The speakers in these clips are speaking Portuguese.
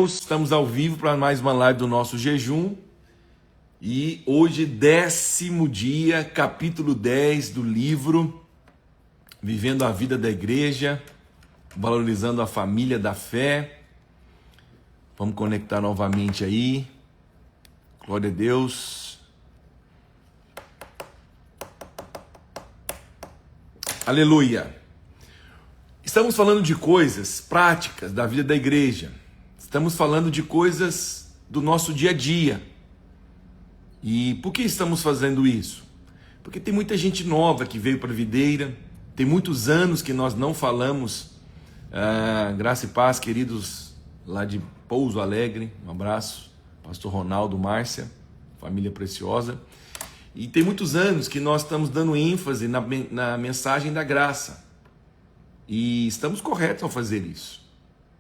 Estamos ao vivo para mais uma live do nosso jejum e hoje 10º dia, capítulo 10 do livro Vivendo a Vida da Igreja, Valorizando a Família da Fé. Vamos conectar novamente aí. Glória a Deus. Aleluia. Estamos falando de coisas práticas da vida da igreja. Estamos falando de coisas do nosso dia a dia. E por que estamos fazendo isso? Porque tem muita gente nova que veio para a videira, tem muitos anos que nós não falamos. Graça e paz, queridos lá de Pouso Alegre, um abraço, pastor Ronaldo, Márcia, família preciosa. E tem muitos anos que nós estamos dando ênfase na mensagem da graça. E estamos corretos ao fazer isso.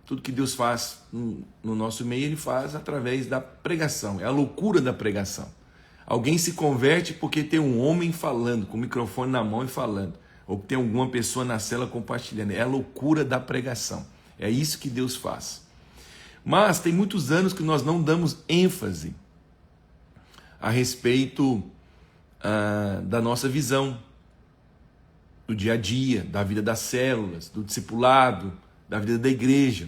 Tudo que Deus faz no nosso meio, Ele faz através da pregação. É a loucura da pregação. Alguém se converte porque tem um homem falando, com o microfone na mão e falando. Ou tem alguma pessoa na cela compartilhando. É a loucura da pregação. É isso que Deus faz. Mas tem muitos anos que nós não damos ênfase a respeito da nossa visão, do dia a dia, da vida das células, do discipulado, da vida da igreja.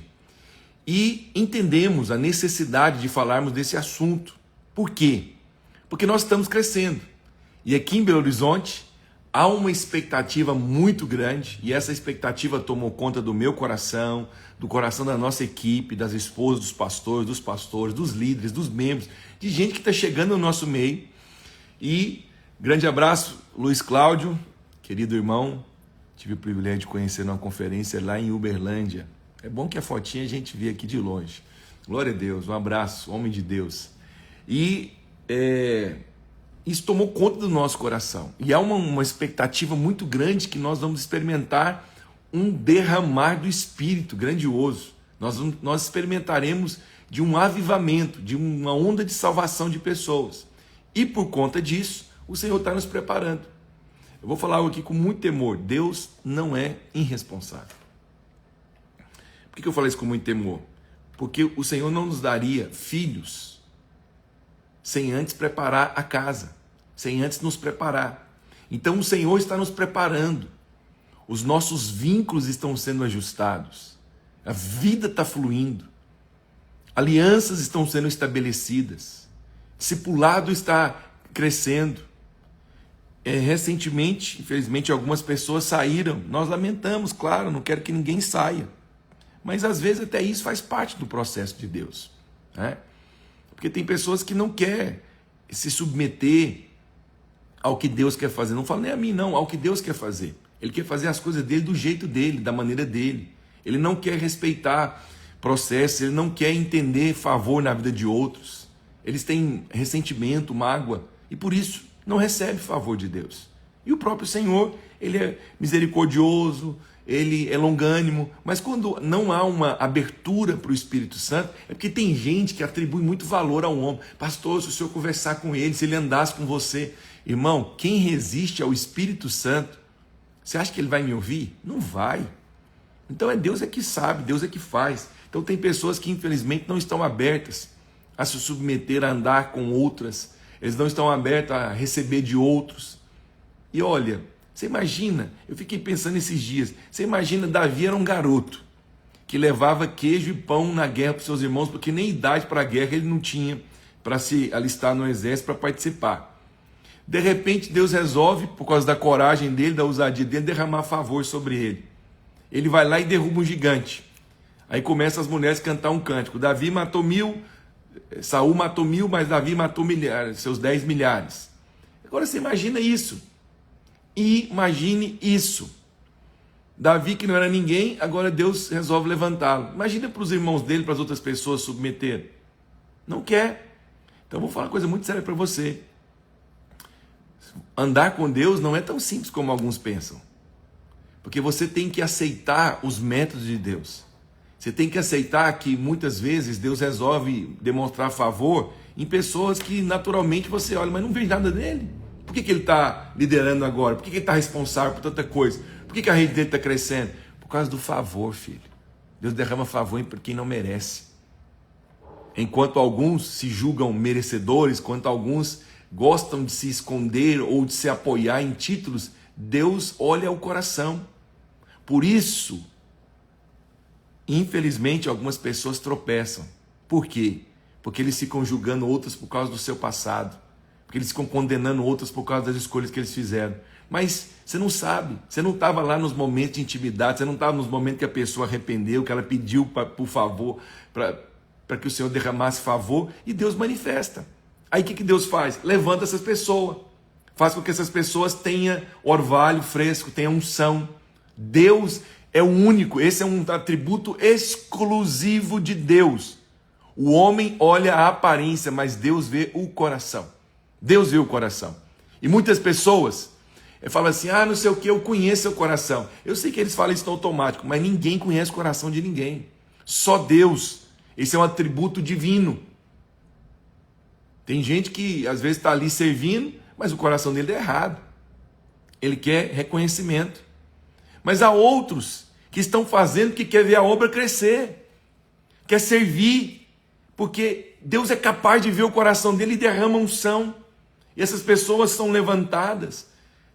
E entendemos a necessidade de falarmos desse assunto. Por quê? Porque nós estamos crescendo. E aqui em Belo Horizonte há uma expectativa muito grande, e essa expectativa tomou conta do meu coração, do coração da nossa equipe, das esposas dos pastores, dos líderes, dos membros, de gente que está chegando no nosso meio. E grande abraço, Luiz Cláudio, querido irmão. Tive o privilégio de conhecer numa conferência lá em Uberlândia. É bom que a fotinha a gente vê aqui de longe. Glória a Deus, um abraço, homem de Deus. E isso tomou conta do nosso coração. E há uma expectativa muito grande que nós vamos experimentar um derramar do Espírito grandioso. Nós experimentaremos de um avivamento, de uma onda de salvação de pessoas. E por conta disso, o Senhor está nos preparando. Eu vou falar algo aqui com muito temor. Deus não é irresponsável. Por que eu falo isso com muito temor? Porque o Senhor não nos daria filhos sem antes preparar a casa, sem antes nos preparar. Então o Senhor está nos preparando. Os nossos vínculos estão sendo ajustados. A vida está fluindo. Alianças estão sendo estabelecidas. Discipulado está crescendo. Recentemente, infelizmente, algumas pessoas saíram. Nós lamentamos, claro, não quero que ninguém saia. Mas às vezes até isso faz parte do processo de Deus, né? Porque tem pessoas que não querem se submeter ao que Deus quer fazer. Não falo nem a mim, não, ao que Deus quer fazer. Ele quer fazer as coisas dele do jeito dele, da maneira dele. Ele não quer respeitar processos, ele não quer entender favor na vida de outros. Eles têm ressentimento, mágoa, e por isso não recebe favor de Deus. E o próprio Senhor, Ele é misericordioso, Ele é longânimo, mas quando não há uma abertura para o Espírito Santo, é porque tem gente que atribui muito valor ao homem. Pastor, se o senhor conversar com ele, se ele andasse com você. Irmão, quem resiste ao Espírito Santo, você acha que ele vai me ouvir? Não vai. Então Deus é que sabe, Deus é que faz. Então tem pessoas que infelizmente não estão abertas a se submeter a andar com outras. Eles não estão abertos a receber de outros. E olha, você imagina, eu fiquei pensando esses dias, você imagina, Davi era um garoto que levava queijo e pão na guerra para os seus irmãos, porque nem idade para a guerra ele não tinha para se alistar no exército para participar. De repente Deus resolve, por causa da coragem dele, da ousadia dele, derramar favor sobre ele. Ele vai lá e derruba um gigante. Aí começam as mulheres a cantar um cântico. Davi matou 1000, Saul matou 1000, mas Davi matou milhares, seus 10 milhares. Agora você imagina isso. Imagine isso. Davi, que não era ninguém, agora Deus resolve levantá-lo. Imagina para os irmãos dele, para as outras pessoas submeter. Não quer. Então eu vou falar uma coisa muito séria para você. Andar com Deus não é tão simples como alguns pensam. Porque você tem que aceitar os métodos de Deus. Você tem que aceitar que muitas vezes Deus resolve demonstrar favor em pessoas que naturalmente você olha, mas não vê nada dele. Por que ele está liderando agora? Por que ele está responsável por tanta coisa? Por que a rede dele está crescendo? Por causa do favor, filho. Deus derrama favor em quem não merece. Enquanto alguns se julgam merecedores, enquanto alguns gostam de se esconder ou de se apoiar em títulos, Deus olha o coração. Por isso, infelizmente, algumas pessoas tropeçam. Por quê? Porque eles ficam julgando outros por causa do seu passado. Porque eles ficam condenando outros por causa das escolhas que eles fizeram. Mas você não sabe, você não estava lá nos momentos de intimidade, você não estava nos momentos que a pessoa arrependeu, que ela pediu por favor, para que o Senhor derramasse favor, e Deus manifesta. Aí o que Deus faz? Levanta essas pessoas, faz com que essas pessoas tenham orvalho fresco, tenham unção. Deus é o único, esse é um atributo exclusivo de Deus. O homem olha a aparência, mas Deus vê o coração. Deus vê o coração. E muitas pessoas falam assim, não sei o que, eu conheço o coração. Eu sei que eles falam isso no automático, mas ninguém conhece o coração de ninguém. Só Deus. Esse é um atributo divino. Tem gente que às vezes está ali servindo, mas o coração dele é errado. Ele quer reconhecimento. Mas há outros que estão fazendo que quer ver a obra crescer, quer servir, porque Deus é capaz de ver o coração dele e derrama unção. E essas pessoas são levantadas.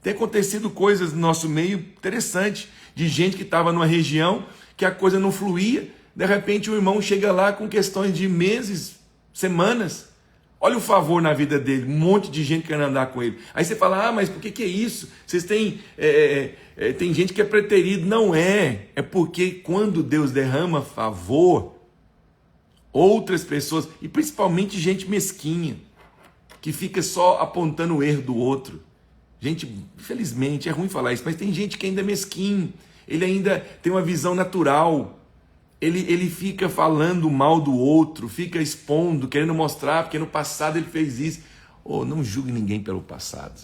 Tem acontecido coisas no nosso meio interessantes, de gente que estava numa região que a coisa não fluía, de repente o irmão chega lá com questões de meses, semanas. Olha o favor na vida dele, um monte de gente querendo andar com ele. Aí você fala, mas por que é isso? Vocês têm, tem gente que é preterido. Não é, é porque quando Deus derrama favor, outras pessoas, e principalmente gente mesquinha, que fica só apontando o erro do outro. Gente, infelizmente, é ruim falar isso, mas tem gente que ainda é mesquinho, ele ainda tem uma visão natural, ele fica falando mal do outro, fica expondo, querendo mostrar, porque no passado ele fez isso. Não julgue ninguém pelo passado.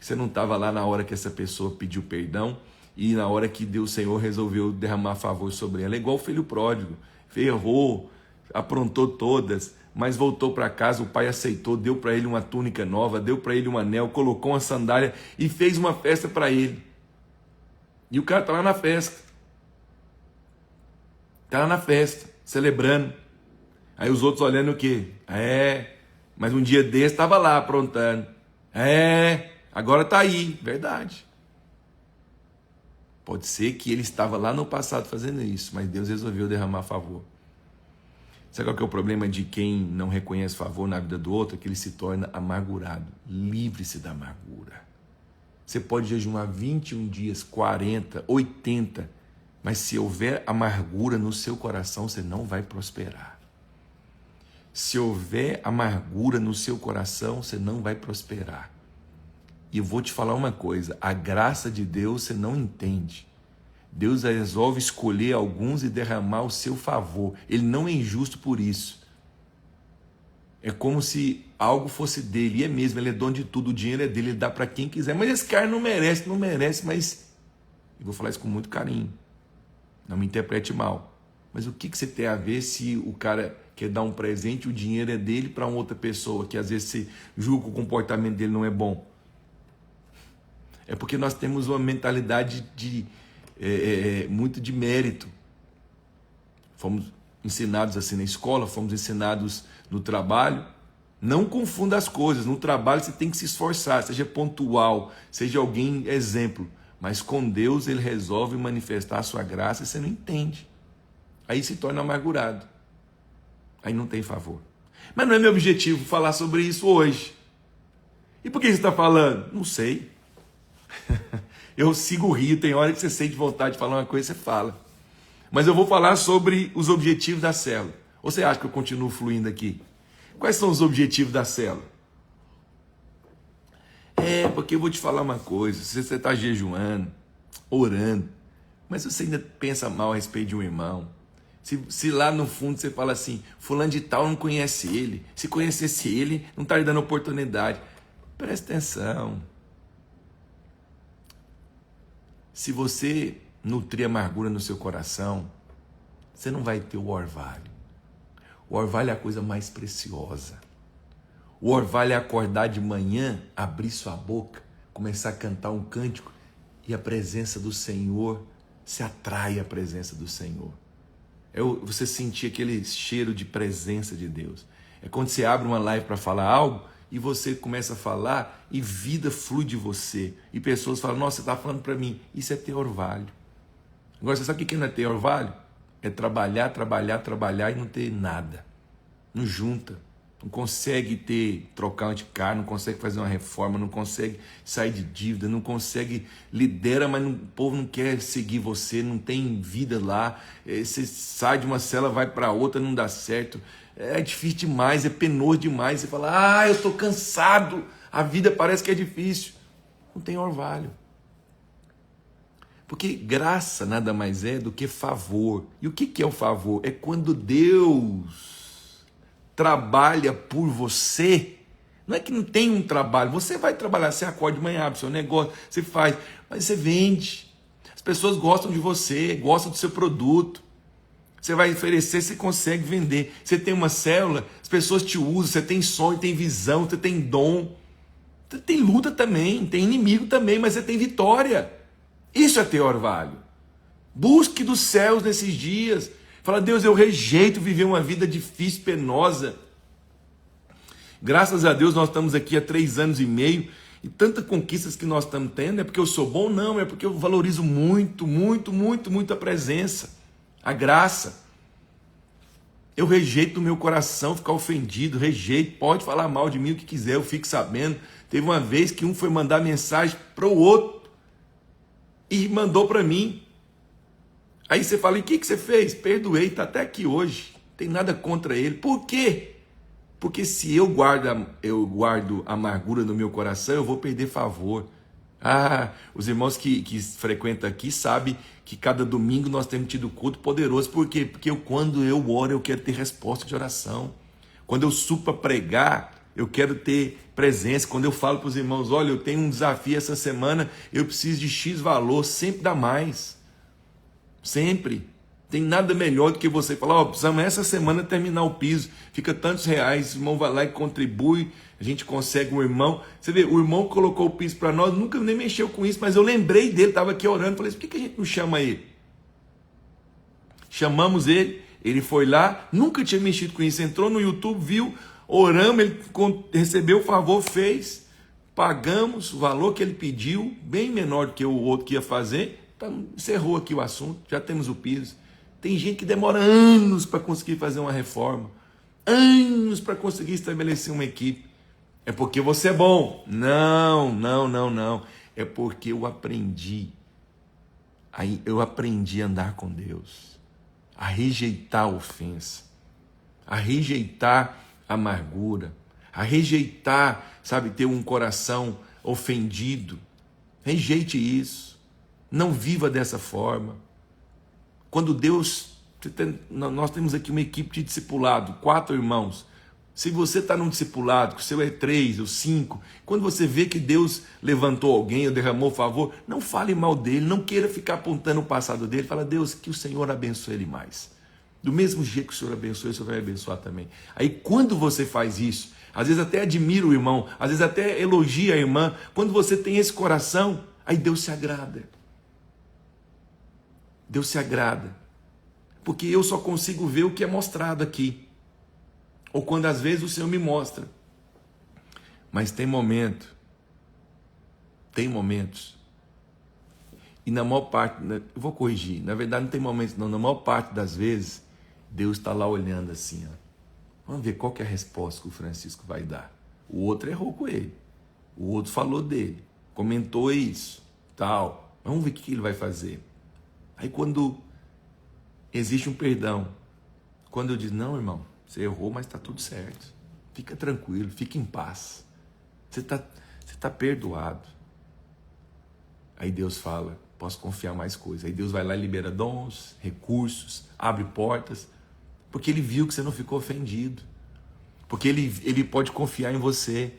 Você não estava lá na hora que essa pessoa pediu perdão e na hora que Deus, o Senhor, resolveu derramar favor sobre ela. É igual o filho pródigo, errou, aprontou todas, mas voltou para casa, o pai aceitou, deu para ele uma túnica nova, deu para ele um anel, colocou uma sandália e fez uma festa para ele. E o cara está lá na festa. Está lá na festa, celebrando. Aí os outros olhando o quê? Mas um dia desse estava lá aprontando. Agora está aí. Verdade. Pode ser que ele estava lá no passado fazendo isso, mas Deus resolveu derramar favor. Sabe qual que é o problema de quem não reconhece favor na vida do outro? É que ele se torna amargurado. Livre-se da amargura. Você pode jejuar 21 dias, 40, 80, mas se houver amargura no seu coração, você não vai prosperar. Se houver amargura no seu coração, você não vai prosperar. E eu vou te falar uma coisa, a graça de Deus você não entende. Deus resolve escolher alguns e derramar o seu favor. Ele não é injusto por isso. É como se algo fosse dele, e é mesmo, ele é dono de tudo, o dinheiro é dele, ele dá para quem quiser. Mas esse cara não merece, mas eu vou falar isso com muito carinho. Não me interprete mal. Mas o que você tem a ver se o cara quer dar um presente e o dinheiro é dele para uma outra pessoa, que às vezes você julga que o comportamento dele não é bom? É porque nós temos uma mentalidade muito de mérito. Fomos ensinados assim na escola, fomos ensinados no trabalho. Não confunda as coisas. No trabalho você tem que se esforçar, seja pontual, seja alguém exemplo. Mas com Deus ele resolve manifestar a sua graça e você não entende. Aí se torna amargurado. Aí não tem favor. Mas não é meu objetivo falar sobre isso hoje. E por que você está falando? Não sei. Eu sigo o rio, tem hora que você sente vontade de falar uma coisa, você fala. Mas eu vou falar sobre os objetivos da célula. Ou você acha que eu continuo fluindo aqui? Quais são os objetivos da célula? Porque eu vou te falar uma coisa, se você está jejuando, orando, mas você ainda pensa mal a respeito de um irmão, se lá no fundo você fala assim, fulano de tal não conhece ele, se conhecesse ele, não está lhe dando oportunidade. Presta atenção. Se você nutrir amargura no seu coração, você não vai ter o orvalho. O orvalho é a coisa mais preciosa. O orvalho é acordar de manhã, abrir sua boca, começar a cantar um cântico e a presença do Senhor, se atrai à presença do Senhor. você sentir aquele cheiro de presença de Deus. É quando você abre uma live para falar algo e você começa a falar e vida flui de você. E pessoas falam, nossa, você está falando para mim. Isso é ter orvalho. Agora, você sabe o que não é ter orvalho? É trabalhar, trabalhar, trabalhar e não ter nada. Não junta. Não consegue trocar de carro, não consegue fazer uma reforma, não consegue sair de dívida, não consegue, lidera, mas o povo não quer seguir você, não tem vida lá. Você sai de uma cela, vai para outra, não dá certo. É difícil demais, é penoso demais. Você fala, eu estou cansado, a vida parece que é difícil. Não tem orvalho. Porque graça nada mais é do que favor. E o que é o favor? É quando Deus trabalha por você. Não é que não tem um trabalho, você vai trabalhar, você acorda de manhã, abre seu negócio, você faz, mas você vende. As pessoas gostam de você, gostam do seu produto. Você vai oferecer, você consegue vender. Você tem uma célula, as pessoas te usam, você tem sonho, tem visão, você tem dom. Você tem luta também, tem inimigo também, mas você tem vitória. Isso é ter orvalho. Busque dos céus nesses dias. Fala, Deus, eu rejeito viver uma vida difícil, penosa. Graças a Deus nós estamos aqui há 3 anos e meio e tantas conquistas que nós estamos tendo. É porque eu sou bom? Não, é porque eu valorizo muito, muito, muito, muito a presença, a graça. Eu rejeito no meu coração ficar ofendido, rejeito, pode falar mal de mim o que quiser, eu fico sabendo. Teve uma vez que um foi mandar mensagem para o outro e mandou para mim. Aí você fala, e o que você fez? Perdoei, está até aqui hoje. Não tem nada contra ele. Por quê? Porque se eu guardo amargura no meu coração, eu vou perder favor. Os irmãos que frequentam aqui sabem que cada domingo nós temos tido culto poderoso. Por quê? Porque quando eu oro, eu quero ter resposta de oração. Quando eu subo para pregar, eu quero ter presença. Quando eu falo para os irmãos, olha, eu tenho um desafio essa semana, eu preciso de X valor, sempre dá mais. Sempre. Tem nada melhor do que você falar, precisamos essa semana terminar o piso, fica tantos reais, o irmão vai lá e contribui, a gente consegue um irmão. Você vê, o irmão colocou o piso para nós, nunca nem mexeu com isso, mas eu lembrei dele, estava aqui orando, falei, por que a gente não chama ele? Chamamos ele, ele foi lá, nunca tinha mexido com isso, entrou no YouTube, viu, oramos, ele recebeu o favor, fez, pagamos o valor que ele pediu, bem menor do que o outro que ia fazer. Então, encerrou aqui o assunto, já temos o piso. Tem gente que demora anos para conseguir fazer uma reforma, anos para conseguir estabelecer uma equipe. É porque você é bom. Não. É porque eu aprendi a andar com Deus, a rejeitar a ofensa, a rejeitar a amargura, a rejeitar, ter um coração ofendido. Rejeite isso. Não viva dessa forma. Quando Deus... Nós temos aqui uma equipe de discipulado, 4 irmãos. Se você está num discipulado, que o seu é 3 ou 5, quando você vê que Deus levantou alguém ou derramou favor, não fale mal dele, não queira ficar apontando o passado dele. Fala, Deus, que o Senhor abençoe ele mais. Do mesmo jeito que o Senhor abençoe, o Senhor vai abençoar também. Aí quando você faz isso, às vezes até admira o irmão, às vezes até elogia a irmã, quando você tem esse coração, aí Deus se agrada. Deus se agrada, porque eu só consigo ver o que é mostrado aqui, ou quando às vezes o Senhor me mostra, mas tem momentos, e na maior parte, eu vou corrigir, na verdade não tem momentos não, na maior parte das vezes, Deus está lá olhando assim, vamos ver qual que é a resposta que o Francisco vai dar. O outro errou com ele, o outro falou dele, comentou isso, tal, vamos ver o que ele vai fazer. Aí quando existe um perdão, quando eu digo, não, irmão, você errou, mas está tudo certo. Fica tranquilo, fica em paz. Você tá perdoado. Aí Deus fala, posso confiar mais coisas. Aí Deus vai lá e libera dons, recursos, abre portas, porque Ele viu que você não ficou ofendido. Porque ele pode confiar em você.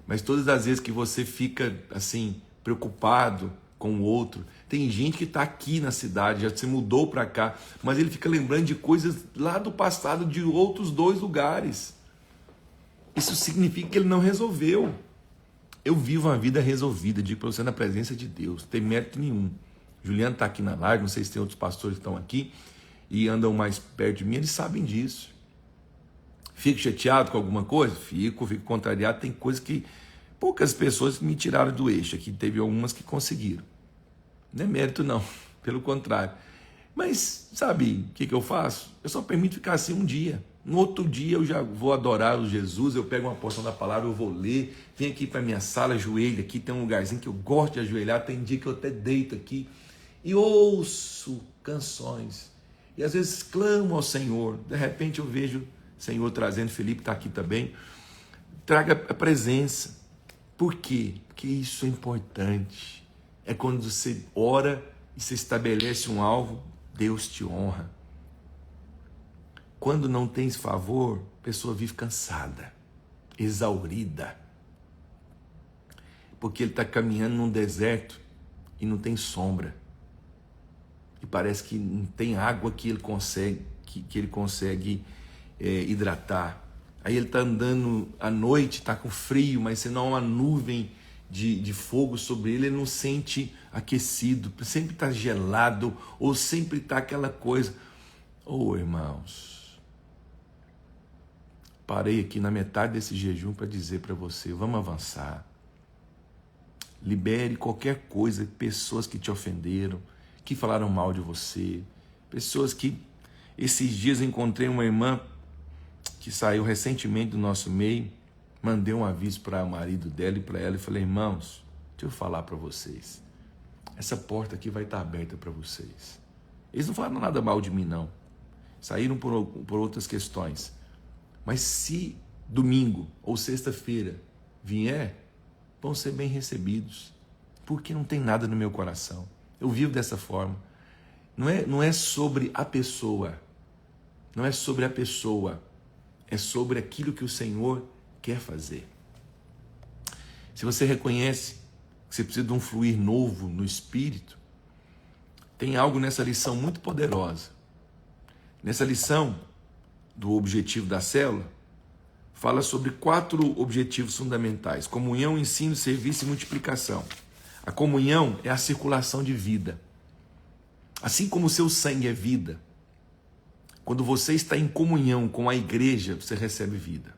Mas todas as vezes que você fica assim, preocupado com o outro, tem gente que está aqui na cidade, já se mudou para cá, mas ele fica lembrando de coisas lá do passado, de outros 2 lugares. Isso significa que ele não resolveu. Eu vivo uma vida resolvida, digo para você, na presença de Deus, não tem mérito nenhum. Juliano está aqui na live, não sei se tem outros pastores que estão aqui, e andam mais perto de mim, eles sabem disso. Fico chateado com alguma coisa? Fico contrariado. Tem coisas que poucas pessoas me tiraram do eixo. Aqui teve algumas que conseguiram. Não é mérito não, pelo contrário. Mas sabe o que eu faço? Eu só permito ficar assim um dia. No outro dia eu já vou adorar o Jesus, eu pego uma porção da palavra, eu vou ler, venho aqui para minha sala, ajoelho aqui, tem um lugarzinho que eu gosto de ajoelhar, tem dia que eu até deito aqui e ouço canções. E às vezes clamo ao Senhor, de repente eu vejo o Senhor trazendo, Felipe está aqui também, traga a presença. Por quê? Porque isso é importante. É quando você ora e você estabelece um alvo, Deus te honra. Quando não tens favor, a pessoa vive cansada, exaurida. Porque ele está caminhando num deserto e não tem sombra. E parece que não tem água que ele consegue hidratar. Aí ele está andando à noite, está com frio, mas se não há uma nuvem de fogo sobre ele, ele não sente aquecido, sempre está gelado, ou sempre está aquela coisa. Irmãos, parei aqui na metade desse jejum para dizer para você, vamos avançar. Libere qualquer coisa, pessoas que te ofenderam, que falaram mal de você, pessoas que... Esses dias encontrei uma irmã que saiu recentemente do nosso meio, mandei um aviso para o marido dela e para ela e falei, irmãos, deixa eu falar para vocês, essa porta aqui vai estar aberta para vocês. Eles não falaram nada mal de mim não, saíram por outras questões, mas se domingo ou sexta-feira vier, vão ser bem recebidos, porque não tem nada no meu coração, eu vivo dessa forma. Não é sobre a pessoa, não é sobre a pessoa, é sobre aquilo que o Senhor quer fazer. Se você reconhece que você precisa de um fluir novo no Espírito, tem algo nessa lição muito poderosa. Nessa lição do objetivo da célula, fala sobre 4 objetivos fundamentais: comunhão, ensino, serviço e multiplicação. A comunhão é a circulação de vida. Assim como o seu sangue é vida, quando você está em comunhão com a igreja, você recebe vida.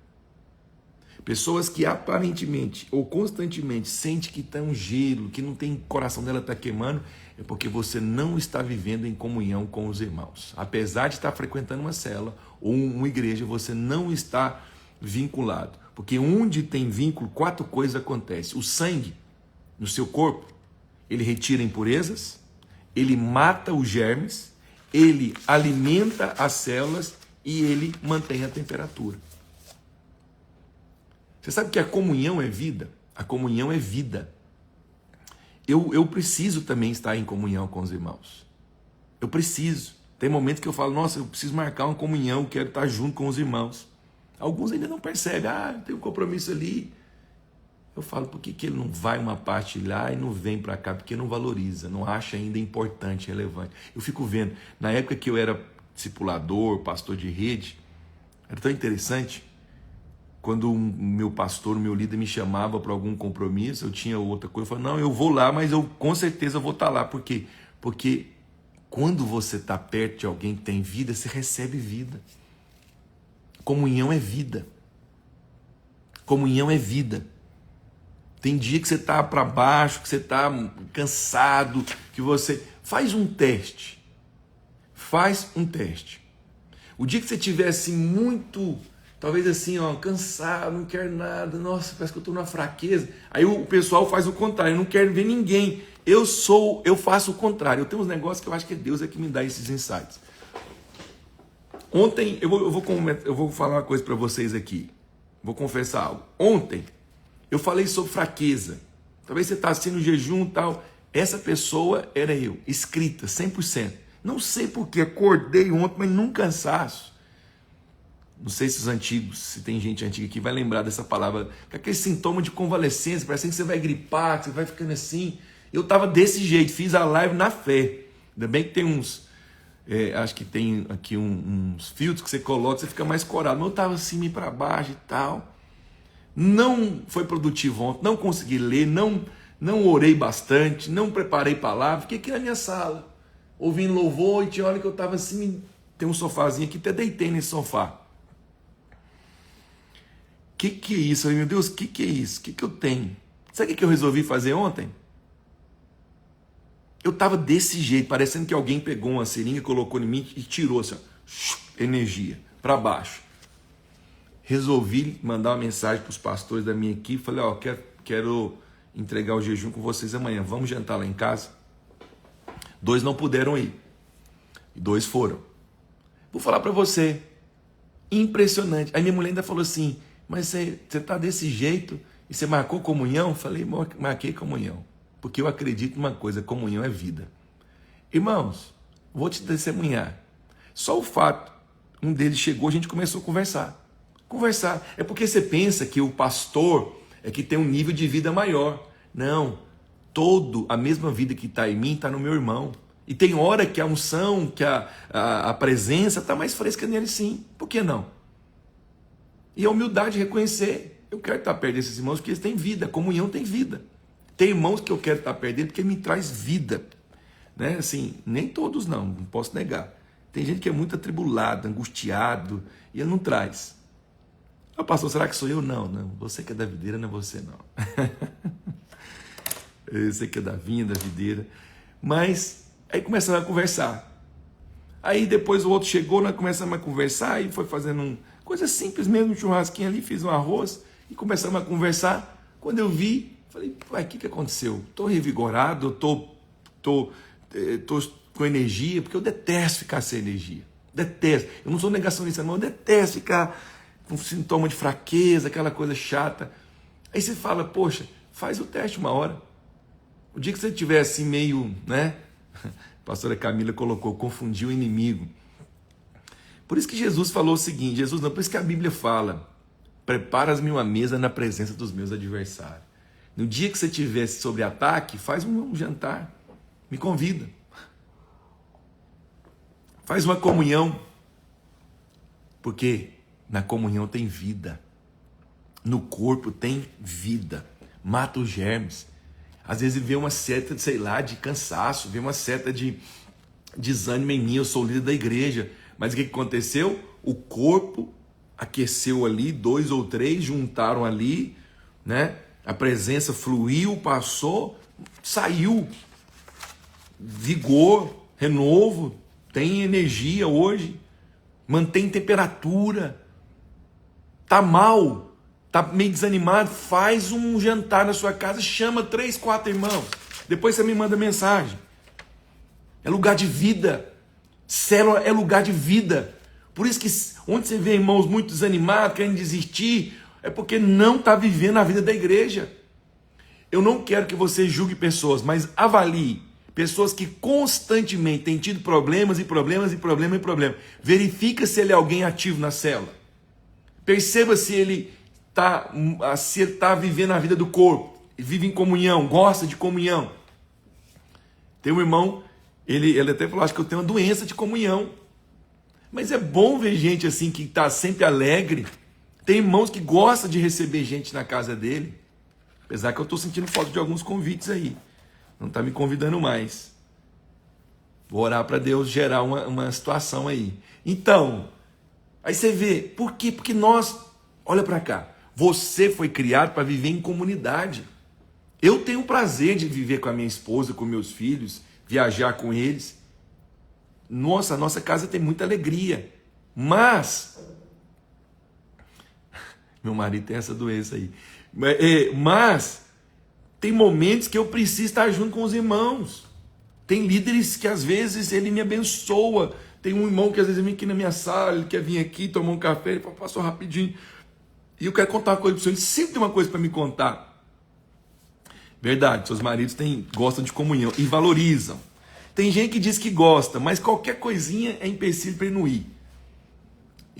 Pessoas que aparentemente ou constantemente sentem que está um gelo, que não tem, o coração dela está queimando, é porque você não está vivendo em comunhão com os irmãos. Apesar de estar frequentando uma célula ou uma igreja, você não está vinculado. Porque onde tem vínculo, 4 coisas acontecem. O sangue no seu corpo, ele retira impurezas, ele mata os germes, ele alimenta as células e ele mantém a temperatura. Você sabe que a comunhão é vida? A comunhão é vida. Eu preciso também estar em comunhão com os irmãos. Eu preciso. Tem momentos que eu falo, nossa, eu preciso marcar uma comunhão, eu quero estar junto com os irmãos. Alguns ainda não percebem, tem um compromisso ali. Eu falo, por que ele não vai uma parte lá e não vem para cá? Porque não valoriza, não acha ainda importante, relevante. Eu fico vendo, na época que eu era discipulador, pastor de rede, era tão interessante, quando o meu pastor, o meu líder me chamava para algum compromisso, eu tinha outra coisa, eu falava, não, eu vou lá, mas eu com certeza vou estar lá. Por quê? Porque quando você está perto de alguém que tem vida, você recebe vida. Comunhão é vida. Comunhão é vida. Tem dia que você está para baixo, que você está cansado, que você... Faz um teste. Faz um teste. O dia que você estiver assim muito, talvez assim, cansado, não quero nada, nossa, parece que eu estou numa fraqueza. Aí o pessoal faz o contrário, eu não quero ver ninguém. Eu faço o contrário. Eu tenho uns negócios que eu acho que Deus é que me dá esses insights. Ontem, eu vou falar uma coisa para vocês aqui. Vou confessar algo. Ontem, eu falei sobre fraqueza. Talvez você está assistindo o jejum e tal. Essa pessoa era eu, escrita, 100%. Não sei porquê, acordei ontem, mas num cansaço. Não sei se tem gente antiga que vai lembrar dessa palavra. Aquele sintoma de convalescência, parece que você vai gripar, que você vai ficando assim. Eu estava desse jeito, fiz a live na fé. Ainda bem que tem acho que tem aqui uns filtros que você coloca, você fica mais corado. Mas eu estava assim, meio para baixo e tal. Não foi produtivo ontem, não consegui ler, não orei bastante, não preparei palavra, fiquei aqui na minha sala, ouvindo louvor, e tinha hora que eu estava assim, Tem um sofazinho aqui, até deitei nesse sofá. Que é isso? Eu falei, meu Deus, que é isso? Que eu tenho? Sabe o que eu resolvi fazer ontem? Eu tava desse jeito, parecendo que alguém pegou uma seringa, colocou em mim e tirou assim, ó, energia para baixo. Resolvi mandar uma mensagem para os pastores da minha equipe, falei, ó, quero entregar o jejum com vocês amanhã, vamos jantar lá em casa? 2 não puderam ir, e 2 foram. Vou falar para você, impressionante. Aí minha mulher ainda falou assim, mas você tá desse jeito e você marcou comunhão? Falei, marquei comunhão, porque eu acredito numa coisa, comunhão é vida. Irmãos, vou te testemunhar, só o fato, um deles chegou, a gente começou a conversar. É porque você pensa que o pastor é que tem um nível de vida maior. Não, a mesma vida que está em mim está no meu irmão. E tem hora que a unção, que a presença está mais fresca nele, sim. Por que não? E a humildade de reconhecer, eu quero estar perto desses irmãos porque eles têm vida, a comunhão tem vida. Tem irmãos que eu quero estar perto dele porque ele me traz vida. Né? Assim, nem todos não posso negar. Tem gente que é muito atribulado, angustiado, e ele não traz. Ah, pastor, será que sou eu? Não, você que é da videira, não é você não. Você que é da vinha, da videira. Mas aí começamos a conversar. Aí depois o outro chegou, nós começamos a conversar e foi fazendo coisa simples mesmo, um churrasquinho ali, fiz um arroz e começamos a conversar. Quando eu vi, falei, ué, o que aconteceu? Estou revigorado, tô com energia, porque eu detesto ficar sem energia. Detesto. Eu não sou negacionista, não, eu detesto ficar com sintoma de fraqueza, aquela coisa chata. Aí você fala, poxa, faz o teste uma hora. O dia que você estiver assim meio, né? A pastora Camila colocou, confundiu o inimigo. Por isso que Jesus falou o seguinte, por isso que a Bíblia fala, preparas-me uma mesa na presença dos meus adversários. No dia que você estiver sob ataque, faz um jantar, me convida. Faz uma comunhão, porque na comunhão tem vida, no corpo tem vida, mata os germes. Às vezes vê uma seta, sei lá, de cansaço, vê uma seta de desânimo em mim, eu sou o líder da igreja. Mas o que aconteceu? O corpo aqueceu ali, 2 ou 3 juntaram ali, né? A presença fluiu, passou, saiu. Vigor, renovo, tem energia hoje, mantém temperatura. Tá mal, tá meio desanimado, faz um jantar na sua casa, chama 3, 4 irmãos. Depois você me manda mensagem. É lugar de vida. Célula é lugar de vida. Por isso que onde você vê irmãos muito desanimados, querendo desistir, é porque não está vivendo a vida da igreja. Eu não quero que você julgue pessoas, mas avalie pessoas que constantemente têm tido problemas. Verifica se ele é alguém ativo na célula. Perceba se ele está vivendo a vida do corpo, vive em comunhão, gosta de comunhão. Tem um irmão, ele até falou, acho que eu tenho uma doença de comunhão. Mas é bom ver gente assim que está sempre alegre. Tem irmãos que gostam de receber gente na casa dele. Apesar que eu estou sentindo falta de alguns convites aí. Não está me convidando mais. Vou orar para Deus gerar uma situação aí. Então, aí você vê, por quê? Porque nós, olha para cá, você foi criado para viver em comunidade. Eu tenho o prazer de viver com a minha esposa, com meus filhos, viajar com eles. Nossa, a nossa casa tem muita alegria. Mas, meu marido tem essa doença aí. Mas, tem momentos que eu preciso estar junto com os irmãos. Tem líderes que às vezes ele me abençoa. Tem um irmão que às vezes vem aqui na minha sala, ele quer vir aqui tomar um café, ele fala, pastor, rapidinho. E eu quero contar uma coisa para o senhor, ele sempre tem uma coisa para me contar. Verdade, seus maridos gostam de comunhão e valorizam. Tem gente que diz que gosta, mas qualquer coisinha é empecilho para ele não ir.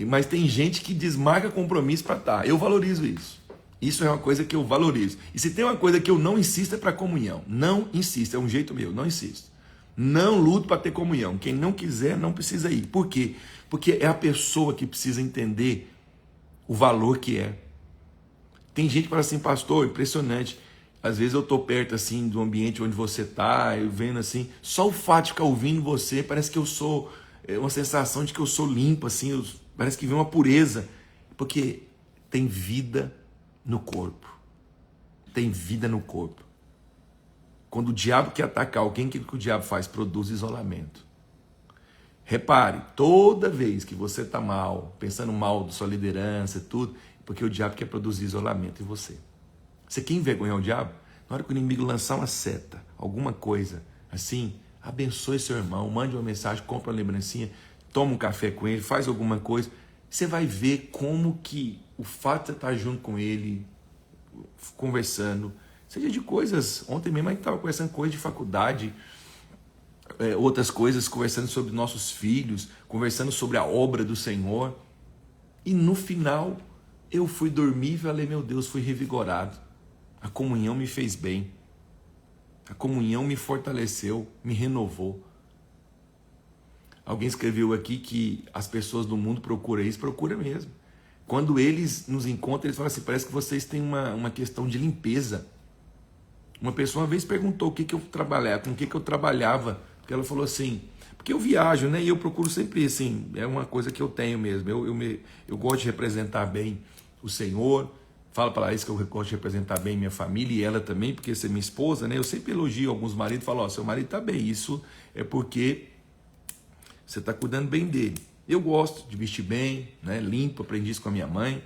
Mas tem gente que desmarca compromisso para estar. Eu valorizo isso. Isso é uma coisa que eu valorizo. E se tem uma coisa que eu não insisto é para comunhão. Não insisto, é um jeito meu, não insisto. Não luto para ter comunhão. Quem não quiser, não precisa ir. Por quê? Porque é a pessoa que precisa entender o valor que é. Tem gente que fala assim, pastor, impressionante. Às vezes eu estou perto assim do ambiente onde você está, eu vendo assim, só o fato de ficar ouvindo você, parece que eu sou uma sensação de que eu sou limpo, assim, parece que vem uma pureza, porque tem vida no corpo. Tem vida no corpo. Quando o diabo quer atacar alguém, o que o diabo faz? Produz isolamento. Repare, toda vez que você está mal, pensando mal da sua liderança e tudo, porque o diabo quer produzir isolamento em você. Você quer envergonhar o diabo? Na hora que o inimigo lançar uma seta, alguma coisa assim, abençoe seu irmão, mande uma mensagem, compra uma lembrancinha, toma um café com ele, faz alguma coisa. Você vai ver como que o fato de você estar junto com ele, conversando, seja de coisas, ontem mesmo a gente estava conversando coisas de faculdade, outras coisas, conversando sobre nossos filhos, conversando sobre a obra do Senhor, e no final eu fui dormir e falei, meu Deus, fui revigorado, a comunhão me fez bem, a comunhão me fortaleceu, me renovou. Alguém escreveu aqui que as pessoas do mundo procuram isso, procura mesmo. Quando eles nos encontram, eles falam assim, parece que vocês têm uma questão de limpeza. Uma pessoa uma vez perguntou com que eu trabalhava, porque ela falou assim, porque eu viajo, né, e eu procuro sempre, assim, é uma coisa que eu tenho mesmo, eu gosto de representar bem o Senhor, falo para isso que eu gosto de representar bem minha família e ela também, porque você é minha esposa, né, eu sempre elogio alguns maridos, falo, ó, seu marido está bem, isso é porque você está cuidando bem dele. Eu gosto de vestir bem, né, limpo, aprendi isso com a minha mãe,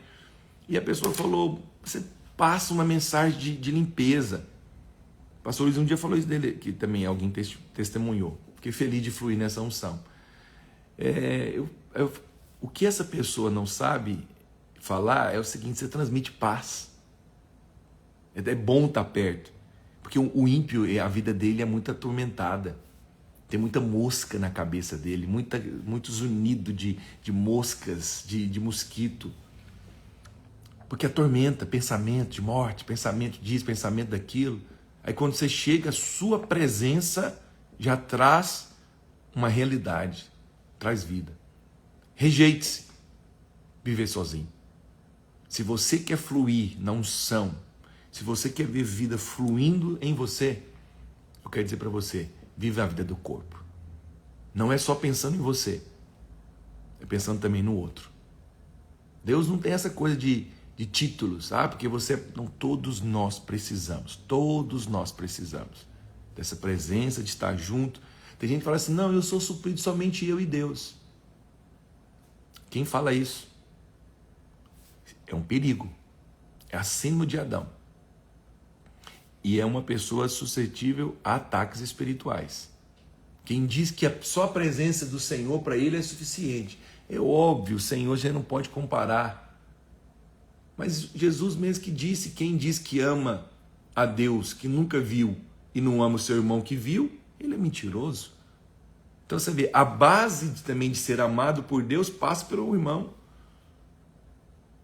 e a pessoa falou, você passa uma mensagem de limpeza. O pastor Luiz um dia falou isso dele, que também alguém testemunhou. Fiquei feliz de fluir nessa unção. O que essa pessoa não sabe falar é o seguinte, você transmite paz. É bom estar perto. Porque o ímpio, a vida dele é muito atormentada. Tem muita mosca na cabeça dele, muito zunido de moscas, de mosquito. Porque atormenta, pensamento de morte, pensamento disso, pensamento daquilo. Aí quando você chega, a sua presença já traz uma realidade, traz vida. Rejeite-se, viver sozinho. Se você quer fluir na unção, se você quer ver vida fluindo em você, eu quero dizer para você, vive a vida do corpo. Não é só pensando em você, é pensando também no outro. Deus não tem essa coisa de títulos, porque você, não, todos nós precisamos dessa presença, de estar junto. Tem gente que fala assim, não, eu sou suprido somente eu e Deus. Quem fala isso é um perigo, é a síndrome de Adão, e é uma pessoa suscetível a ataques espirituais. Quem diz que só a presença do Senhor para ele é suficiente, é óbvio, o Senhor já não pode comparar. Mas Jesus mesmo que disse, quem diz que ama a Deus, que nunca viu, e não ama o seu irmão que viu, ele é mentiroso. Então você vê, a base também de ser amado por Deus passa pelo irmão.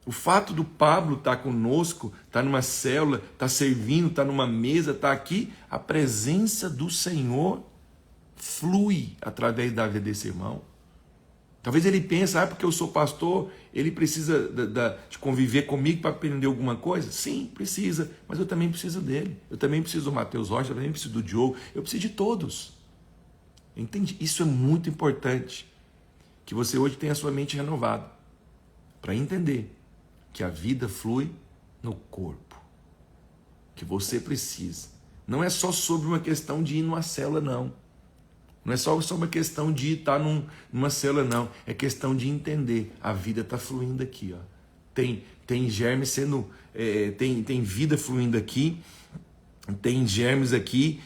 O fato do Pablo estar conosco, estar numa célula, estar servindo, estar numa mesa, estar aqui, a presença do Senhor flui através da vida desse irmão. Talvez ele pense, porque eu sou pastor, ele precisa de conviver comigo para aprender alguma coisa? Sim, precisa, mas eu também preciso dele. Eu também preciso do Matheus Rocha, eu também preciso do Diogo, eu preciso de todos. Entende? Isso é muito importante, que você hoje tenha a sua mente renovada, para entender que a vida flui no corpo, que você precisa. Não é só sobre uma questão de ir numa célula, não. Não é só sobre uma questão de estar numa célula, não. É questão de entender. A vida está fluindo aqui. Ó. Tem germes sendo... tem vida fluindo aqui. Tem germes aqui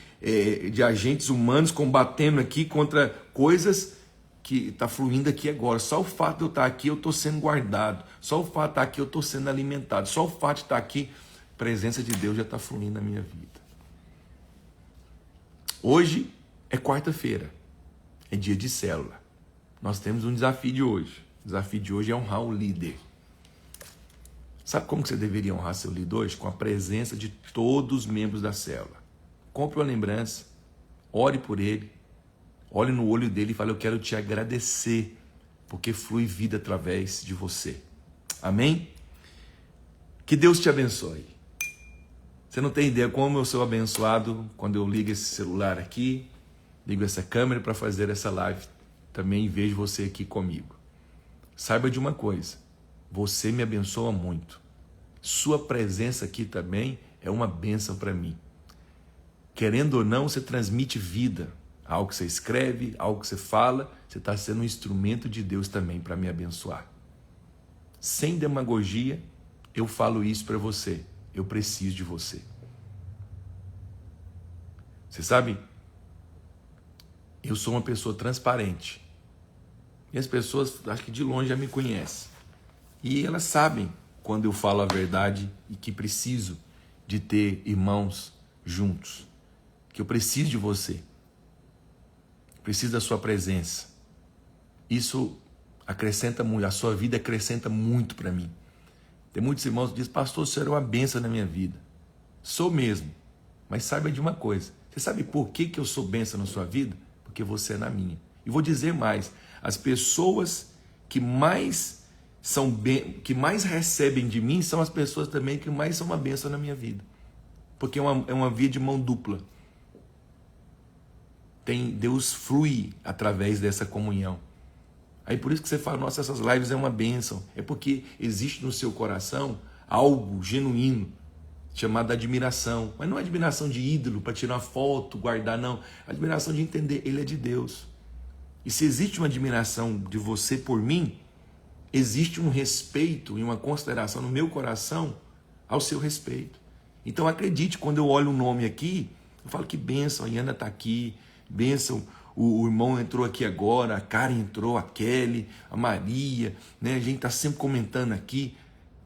de agentes humanos combatendo aqui contra coisas que está fluindo aqui agora. Só o fato de eu estar aqui, eu estou sendo guardado. Só o fato de estar aqui, eu estou sendo alimentado. Só o fato de estar aqui, a presença de Deus já está fluindo na minha vida. Hoje é quarta-feira, é dia de célula. Nós temos um desafio de hoje. O desafio de hoje é honrar o líder. Sabe como que você deveria honrar seu líder hoje? Com a presença de todos os membros da célula. Compre uma lembrança, ore por ele, olhe no olho dele e fale, eu quero te agradecer, porque flui vida através de você. Amém? Que Deus te abençoe. Você não tem ideia como eu sou abençoado quando eu ligo esse celular aqui, ligo essa câmera para fazer essa live também vejo você aqui comigo. Saiba de uma coisa, você me abençoa muito. Sua presença aqui também é uma bênção para mim. Querendo ou não, você transmite vida. Algo que você escreve, algo que você fala, você está sendo um instrumento de Deus também para me abençoar. Sem demagogia, eu falo isso para você. Eu preciso de você. Você sabe, eu sou uma pessoa transparente. E as pessoas, acho que de longe, já me conhecem. E elas sabem quando eu falo a verdade e que preciso de ter irmãos juntos. Que eu preciso de você. Preciso da sua presença. Isso acrescenta muito, a sua vida acrescenta muito para mim. Tem muitos irmãos que dizem, pastor, o senhor é uma bênção na minha vida. Sou mesmo. Mas saiba de uma coisa. Você sabe por que eu sou bênção na sua vida? Porque você é na minha. E vou dizer mais. As pessoas que mais recebem de mim são as pessoas também que mais são uma bênção na minha vida. Porque é uma via de mão dupla. Deus flui através dessa comunhão. Aí por isso que você fala, nossa, essas lives é uma bênção. É porque existe no seu coração algo genuíno, chamado admiração. Mas não é admiração de ídolo, para tirar uma foto, guardar, não. Admiração de entender, ele é de Deus. E se existe uma admiração de você por mim, existe um respeito e uma consideração no meu coração ao seu respeito. Então acredite, quando eu olho um nome aqui, eu falo que bênção, a Iana está aqui, bênção, o irmão entrou aqui agora, a Karen entrou, a Kelly, a Maria, né? A gente está sempre comentando aqui.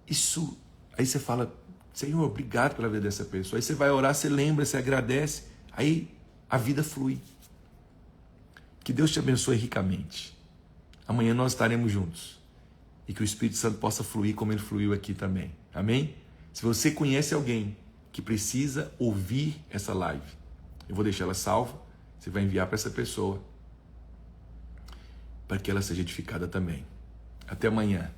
Isso, aí você fala, Senhor, obrigado pela vida dessa pessoa. Aí você vai orar, você lembra, você agradece, aí a vida flui. Que Deus te abençoe ricamente. Amanhã nós estaremos juntos. E que o Espírito Santo possa fluir como ele fluiu aqui também. Amém? Se você conhece alguém que precisa ouvir essa live, eu vou deixar ela salva. Você vai enviar para essa pessoa para que ela seja edificada também. Até amanhã.